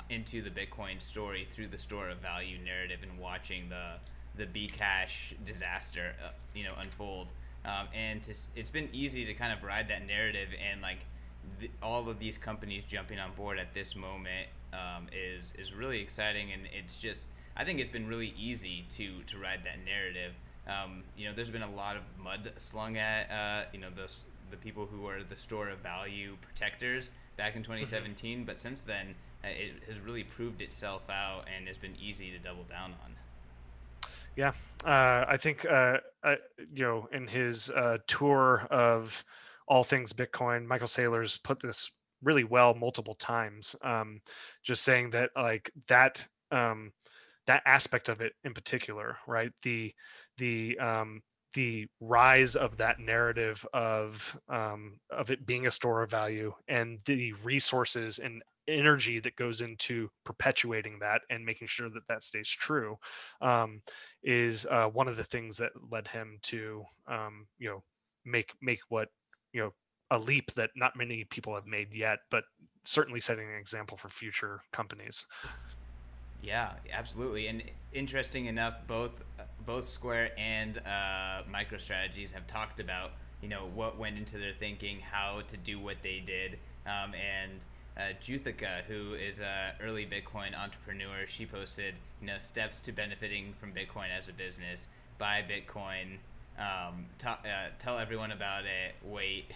into the Bitcoin story through the store of value narrative and watching the Bcash disaster, unfold. And it's been easy to kind of ride that narrative, and like all of these companies jumping on board at this moment is really exciting, and it's just I think it's been really easy to ride that narrative. There's been a lot of mud slung at the people who are the store of value protectors back in Hmm. 2017, but since then it has really proved itself out and has been easy to double down on. Yeah, I think in his tour of all things Bitcoin, Michael Saylor's put this really well multiple times. Just saying that like that aspect of it in particular, right? The rise of that narrative of it being a store of value and the resources and energy that goes into perpetuating that and making sure that that stays true um, is one of the things that led him to make what you know a leap that not many people have made yet, but certainly setting an example for future companies. Yeah, absolutely. And interesting enough, both Square and MicroStrategies have talked about what went into their thinking, how to do what they did, and Juthika, who is a early Bitcoin entrepreneur. She posted, steps to benefiting from Bitcoin as a business. Buy Bitcoin, tell everyone about it, wait,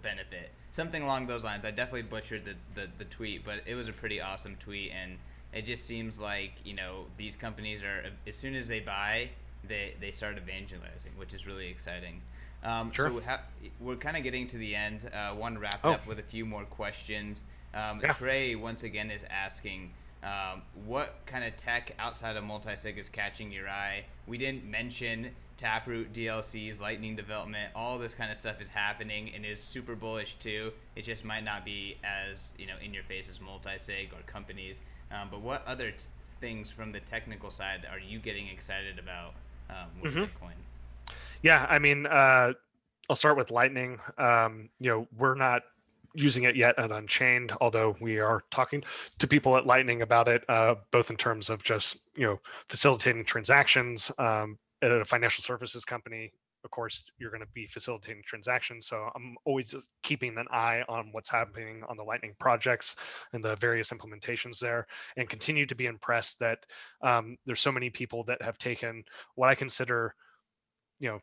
benefit. Something along those lines. I definitely butchered the tweet, but it was a pretty awesome tweet, and it just seems like, these companies are, as soon as they buy, they start evangelizing, which is really exciting. Sure. We're kind of getting to the end. Want to wrap it Oh, up with a few more questions. yeah. Trey once again is asking, what kind of tech outside of multisig is catching your eye? We didn't mention Taproot DLCs, Lightning development, all this kind of stuff is happening and is super bullish too. It just might not be as in your face as multisig or companies. But what other things from the technical side are you getting excited about with hmm Bitcoin? Yeah, I mean, I'll start with Lightning. We're not using it yet at Unchained, although we are talking to people at Lightning about it, both in terms of just facilitating transactions. At a financial services company, of course, you're going to be facilitating transactions. So I'm always keeping an eye on what's happening on the Lightning projects and the various implementations there, and continue to be impressed that there's so many people that have taken what I consider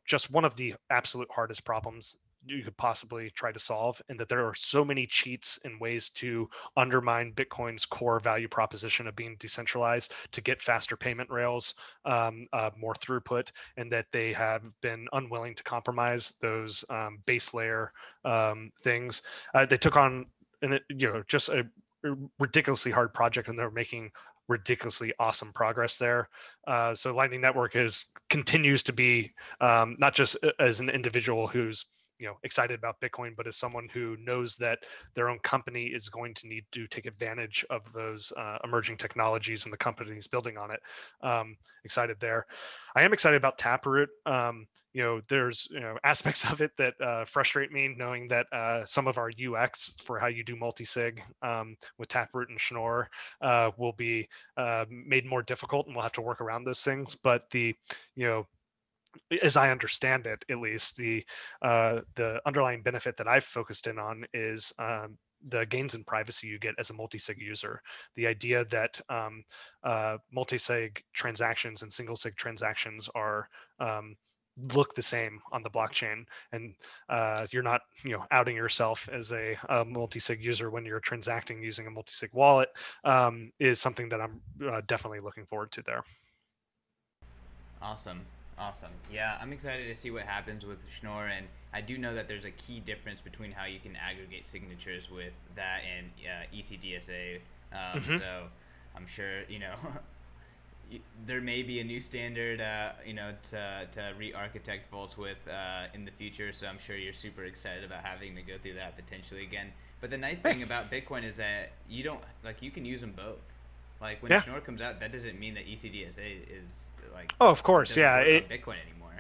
just one of the absolute hardest problems you could possibly try to solve, and that there are so many cheats and ways to undermine Bitcoin's core value proposition of being decentralized to get faster payment rails, more throughput, and that they have been unwilling to compromise those base layer things. They took on just a ridiculously hard project, and they're making ridiculously awesome progress there. So Lightning Network is continues to be not just as an individual who's excited about Bitcoin, but as someone who knows that their own company is going to need to take advantage of those emerging technologies and the companies building on it. Excited there. I am excited about Taproot. There's aspects of it that frustrate me, knowing that some of our UX for how you do multisig with Taproot and Schnorr will be made more difficult, and we'll have to work around those things. But you know as I understand it, at least the underlying benefit that I've focused in on is the gains in privacy you get as a multi-sig user. The idea that multi-sig transactions and single-sig transactions are look the same on the blockchain, and you're not outing yourself as a multi-sig user when you're transacting using a multi-sig wallet, is something that I'm definitely looking forward to there. Awesome. Awesome. Yeah, I'm excited to see what happens with Schnorr, and I do know that there's a key difference between how you can aggregate signatures with that and ECDSA. hmm So I'm sure, there may be a new standard, to re-architect vaults with in the future. So I'm sure you're super excited about having to go through that potentially again. But the nice Hey, thing about Bitcoin is that you don't like you can use them both. Like when yeah. Schnorr comes out, that doesn't mean that ECDSA is like Oh, of course. doesn't Yeah. work on It Bitcoin anymore.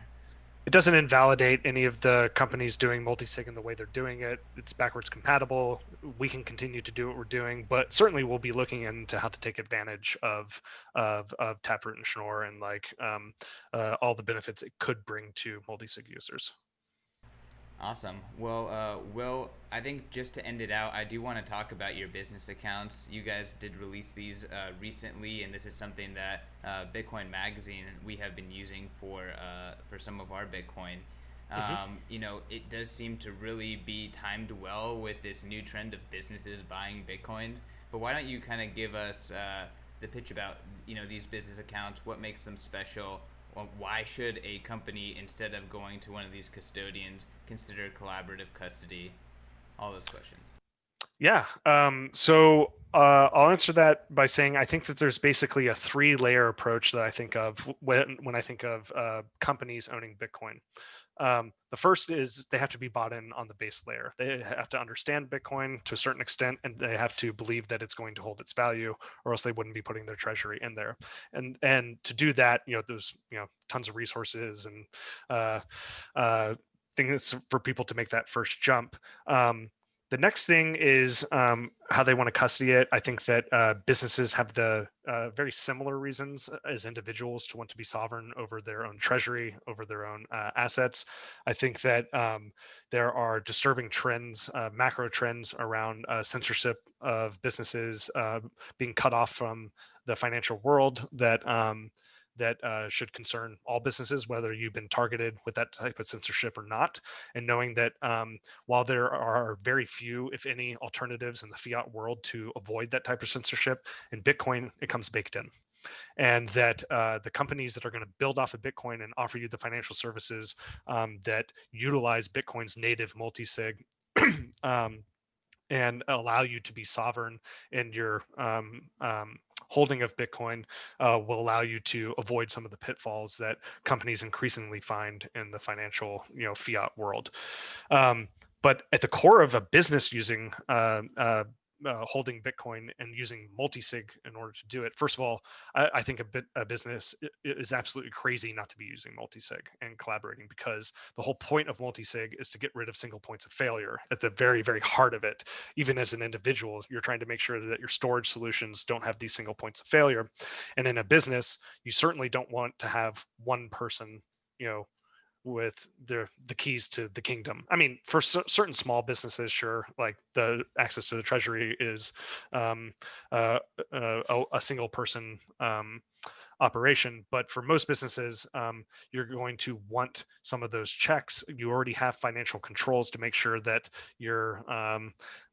it doesn't invalidate any of the companies doing multi-sig in the way they're doing it. It's backwards compatible. We can continue to do what we're doing, but certainly we'll be looking into how to take advantage of Taproot and Schnorr, and all the benefits it could bring to multi-sig users. Awesome. Well, Will, I think just to end it out, I do want to talk about your business accounts. You guys did release these recently, and this is something that Bitcoin Magazine we have been using for some of our Bitcoin. hmm It does seem to really be timed well with this new trend of businesses buying Bitcoins. But why don't you kind of give us the pitch about these business accounts? What makes them special? Well, why should a company, instead of going to one of these custodians, consider collaborative custody? All those questions. Yeah. I'll answer that by saying I think that there's basically a three-layer approach that I think of when I think of companies owning Bitcoin. The first is they have to be bought in on the base layer. They have to understand Bitcoin to a certain extent, and they have to believe that it's going to hold its value, or else they wouldn't be putting their treasury in there. And to do that, there's tons of resources and uh, things for people to make that first jump. The next thing is how they want to custody it. I think that businesses have the very similar reasons as individuals to want to be sovereign over their own treasury, over their own assets. I think that there are disturbing trends, macro trends around censorship of businesses being cut off from the financial world that should concern all businesses, whether you've been targeted with that type of censorship or not. And knowing that while there are very few, if any, alternatives in the fiat world to avoid that type of censorship, in Bitcoin, it comes baked in. And that the companies that are going to build off of Bitcoin and offer you the financial services that utilize Bitcoin's native multisig um, and allow you to be sovereign in your holding of Bitcoin will allow you to avoid some of the pitfalls that companies increasingly find in the financial, fiat world. But at the core of a business using holding Bitcoin and using multisig in order to do it, first of all, I think a business is absolutely crazy not to be using multisig and collaborating, because the whole point of multisig is to get rid of single points of failure at the very, very heart of it. Even as an individual, you're trying to make sure that your storage solutions don't have these single points of failure. And in a business, you certainly don't want to have one person, with the keys to the kingdom. I mean, for certain small businesses, sure, like the access to the treasury is a single person operation. But for most businesses, you're going to want some of those checks. You already have financial controls to make sure that your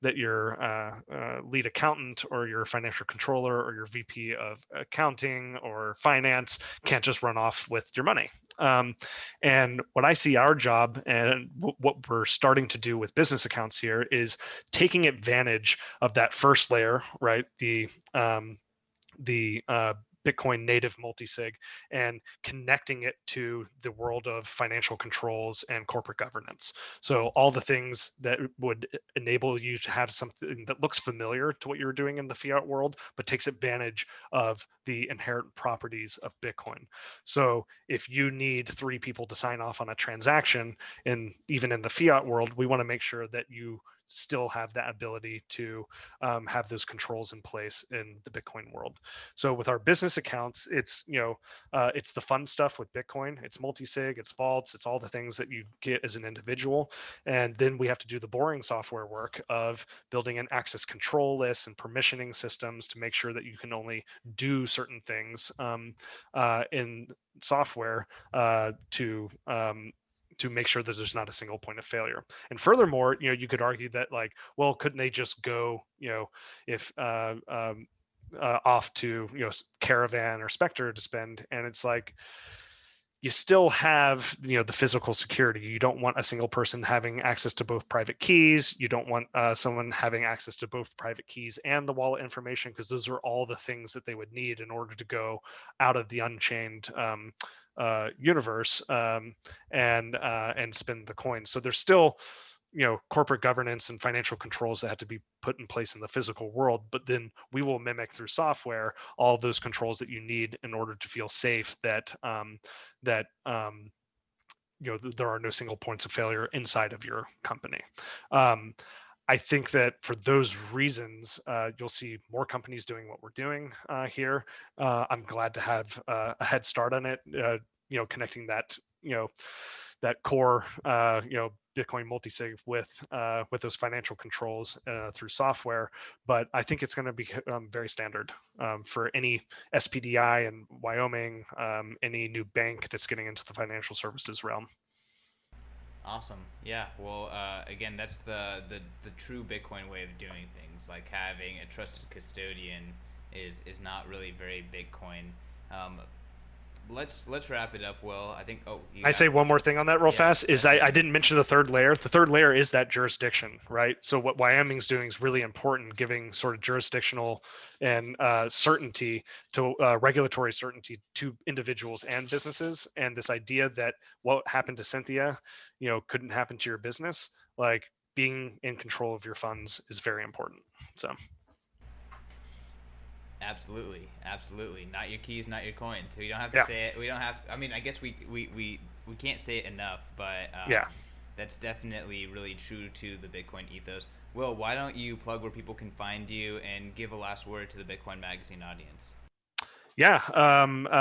lead accountant or your financial controller or your VP of accounting or finance can't just run off with your money. And what I see our job and what we're starting to do with business accounts here is taking advantage of that first layer, right? The Bitcoin native multisig, and connecting it to the world of financial controls and corporate governance. So all the things that would enable you to have something that looks familiar to what you're doing in the fiat world, but takes advantage of the inherent properties of Bitcoin. So if you need 3 people to sign off on a transaction, and even in the fiat world, we want to make sure that you still have that ability to have those controls in place in the Bitcoin world. So with our business accounts, it's it's the fun stuff with Bitcoin. It's multisig, it's vaults, it's all the things that you get as an individual. And then we have to do the boring software work of building an access control list and permissioning systems to make sure that you can only do certain things in software to make sure that there's not a single point of failure. And furthermore, you could argue that, like, well, couldn't they just go, if off to Caravan or Spectre to spend? And it's like, you still have the physical security. You don't want a single person having access to both private keys. You don't want someone having access to both private keys and the wallet information, because those are all the things that they would need in order to go out of the Unchained universe and spend the coins. So there's still corporate governance and financial controls that have to be put in place in the physical world, but then we will mimic through software all those controls that you need in order to feel safe that there are no single points of failure inside of your company. I think that for those reasons, you'll see more companies doing what we're doing here. I'm glad to have a head start on it, connecting that that core Bitcoin multisig with those financial controls through software. But I think it's going to be very standard for any SPDI in Wyoming, any new bank that's getting into the financial services realm. Awesome. Yeah. Well, again, that's the true Bitcoin way of doing things. Like having a trusted custodian is not really very Bitcoin. Um, let's wrap it up, Will. I think. Oh, you I got. say one more thing on that real Yeah. fast is I didn't mention the third layer. The third layer is that jurisdiction, right? So what Wyoming's doing is really important, giving sort of jurisdictional and certainty to regulatory certainty to individuals and businesses. And this idea that what happened to Cynthia, couldn't happen to your business, like being in control of your funds is very important. So Absolutely, absolutely. Not your keys, not your coins. We don't have to yeah, say it. We don't have. I mean, I guess we can't say it enough, but yeah. that's definitely really true to the Bitcoin ethos. Will, why don't you plug where people can find you and give a last word to the Bitcoin Magazine audience? Yeah,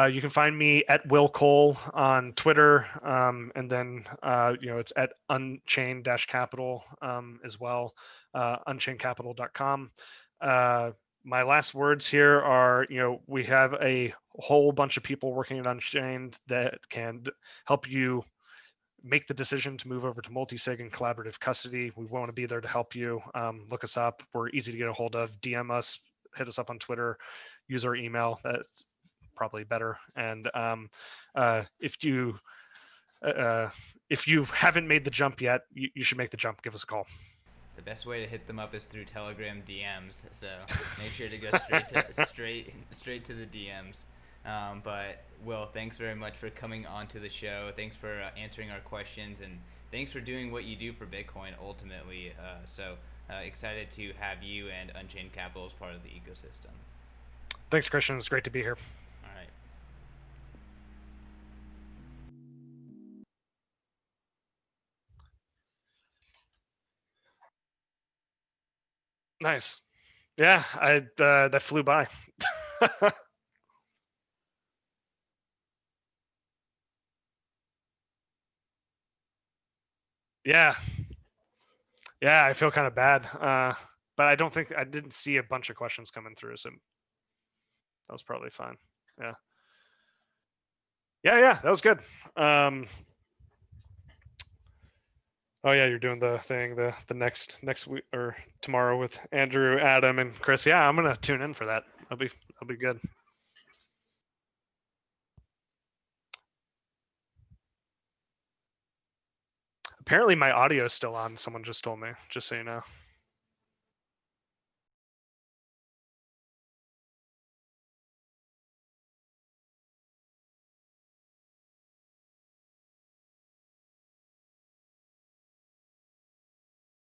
you can find me at Will Cole on Twitter, and then it's at Unchained-Capital as well, unchainedcapital.com. My last words here are, we have a whole bunch of people working at Unchained that can help you make the decision to move over to multisig and collaborative custody. We want to be there to help you. Look us up. We're easy to get a hold of. DM us, hit us up on Twitter, use our email. That's probably better. And if you haven't made the jump yet, you should make the jump. Give us a call. The best way to hit them up is through Telegram DMs. So make sure to go straight to the DMs. But Will, thanks very much for coming onto the show. Thanks for answering our questions, and thanks for doing what you do for Bitcoin ultimately. Excited to have you and Unchained Capital as part of the ecosystem. Thanks, Christian. It's great to be here. All right. Nice. Yeah, that flew by. Yeah, I feel kind of bad, but I didn't see a bunch of questions coming through, so that was probably fine. Yeah, that was good. Oh yeah, you're doing the thing the next week or tomorrow with Andrew, Adam, and Chris. Yeah, I'm gonna tune in for that. That'll be good. Apparently my audio is still on. Someone just told me. Just so you know.